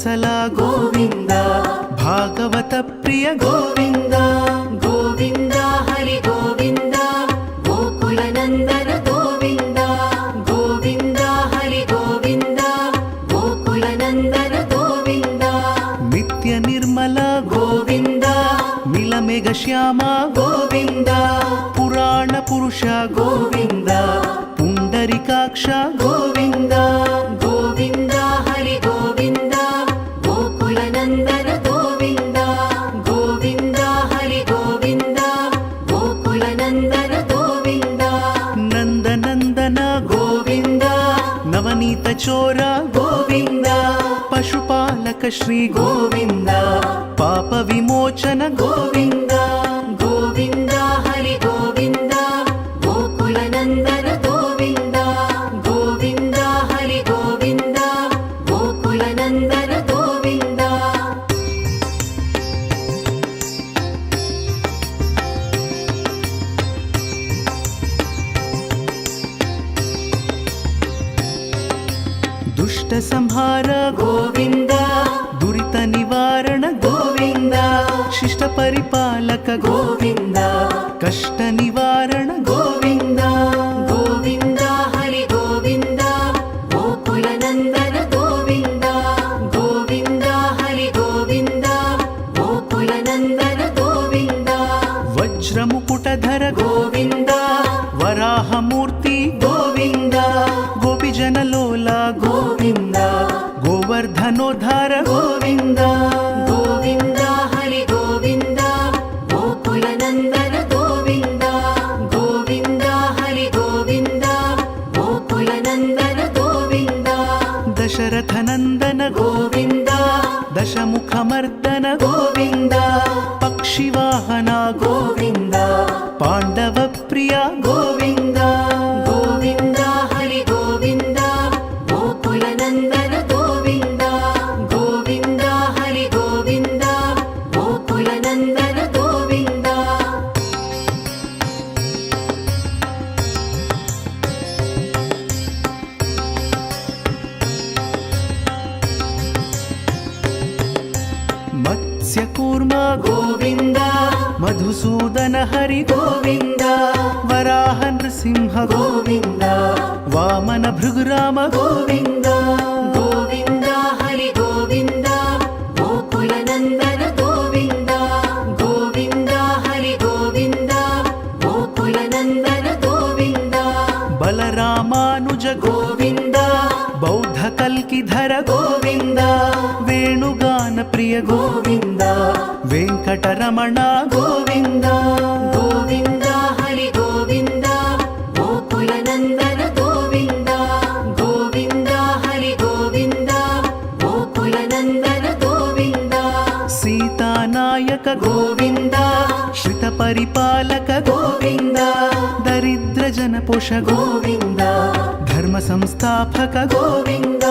ವತ್ಸಲ ಗೋವಿಂದ ಭಾಗವತ ಪ್ರಿಯ ಗೋವಿಂದ ಗೋವಿಂದ ಹರಿ ಗೋವಿಂದ ಗೋಕುಲ ನಂದನ ಗೋವಿಂದ ಗೋವಿಂದ ಹರಿ ಗೋವಿಂದ ಗೋಕುಲ ನಂದನ ಗೋವಿಂದ ನಿತ್ಯ ನಿರ್ಮಲ ಗೋವಿಂದ ಮಿಲಮೆಘ ಶ್ಯಾಮ ಗೋವಿಂದ ಪುರಾಣ ಪುರುಷ ಗೋವಿಂದ ಪುಂಡರಿಕಾಕ್ಷ ಗೋವಿಂದ ಗೋವಿಂದ ಹರಿ ಗೋವಿಂದ ಗೋಕುಲ ನಂದನ ಗೋವಿಂದ ಗೋವಿಂದ ಹರಿ ಗೋವಿಂದ ಗೋಕುಲ ನಂದನ ಗೋವಿಂದ ನಂದನಂದನ ಗೋವಿಂದ ನವನೀತ ಚೋರ ಗೋವಿಂದ ಪಶುಪಾಲಕ ಶ್ರೀ ಗೋವಿಂದ ಪಾಪ ವಿಮೋಚನ ಗೋವಿಂದ ಗೋವಿಂದ ಹರಿ ಗೋವಿಂದ ಗೋಕುಲ ನಂದನ ಗೋವಿಂದ ಗೋವಿಂದ ಹರಿ ಗೋವಿಂದ ಗೋಕುಲ ನಂದನ ಗೋವಿಂದ ದುಷ್ಟ ಸಂಹಾರ ಗೋವಿಂದ ದುರಿತ ನಿವಾರಣ ಗೋವಿಂದ ಶಿಷ್ಟ ಪರಿಪಾಲಕ ಗೋವಿಂದ ಕಷ್ಟ ನಿವಾರಣ ಗೋವಿಂದ ಗೋವಿಂದ ಹರಿ ಗೋವಿಂದ ಗೋಕುಲ ನಂದನ ಗೋವಿಂದ ಗೋವಿಂದ ಹರಿ ಗೋವಿಂದ ಗೋಕುಲ ನಂದನ ಗೋವಿಂದ ವಜ್ರ ಮುಕುಟಧರ ಗೋವಿಂದ ವರಾಹ ಮೂರ್ತಿ ಗೋವಿಂದ ಗೋಪಿಜನ ಲೋಲ ಗೋವಿಂದ ಗೋವರ್ಧನೋದ್ಧಾರ ಗೋವಿಂದ ಗೋವಿಂದ ಹರಿ ಗೋವಿಂದ ಗೋಕುಲ ನಂದನ ಗೋವಿಂದ ಗೋವಿಂದ ಹರಿ ಗೋವಿಂದ ಗೋಕುಲ ನಂದನ ಗೋವಿಂದ ದಶರಥ ನಂದನ ಗೋವಿಂದ ದಶಮುಖ ಮರ್ದನ ಗೋವಿಂದ ಪಕ್ಷಿವಾಹನ ಗೋವಿಂದ ಪಾಂಡವ ಪ್ರಿಯ ಗೋವಿಂದ ಗೋವಿಂದ ಹರಿ ಗೋವಿಂದ ಗೋಕುಲ ನಂದನ ಗೋವಿಂದ ಗೋವಿಂದ ಹರಿ ಗೋವಿಂದ ಗೋಕುಲ ನಂದನ ಗೋವಿಂದ ಮತ್ಸ್ಯ ಕೂರ್ಮ ಗೋವಿಂದ ಮಧುಸೂದನ ಹರಿ ಗೋವಿಂದ ವರಾಹ ನೃಸಿಂಹ ಗೋವಿಂದ ವಾಮನ ಭೃಗುರಾಮ ಗೋವಿಂದ ಗೋವಿಂದ ಹರಿ ಗೋವಿಂದ ಗೋಕುಲ ನಂದನ ಗೋವಿಂದ ಗೋವಿಂದ ಹರಿ ಗೋವಿಂದ ಗೋಕುಲ ನಂದನ ಗೋವಿಂದ ಬಲರಾಮಾನುಜ ಗೋವಿಂದ ಬೌದ್ಧ ಕಲ್ಕಿಧರ ಗೋವಿಂದ ವೇಣುಗಾನ ಪ್ರಿಯ ಗೋವಿಂದ ವೆಂಕಟರಮಣ ಗೋವಿಂದ ಗೋವಿಂದ ಹರಿ ಗೋವಿಂದ ಗೋಕುಲ ನಂದನ ಗೋವಿಂದ ಗೋವಿಂದ ಹರಿ ಗೋವಿಂದ ಗೋಕುಲ ನಂದನ ಗೋವಿಂದ ಸೀತಾನಾಯಕ ಗೋವಿಂದ ಶ್ರಿತ ಪರಿಪಾಲಕ ಗೋವಿಂದ ದರಿದ್ರ ಜನ ಪೋಷ ಗೋವಿಂದ ಧರ್ಮ ಸಂಸ್ಥಾಪಕ ಗೋವಿಂದ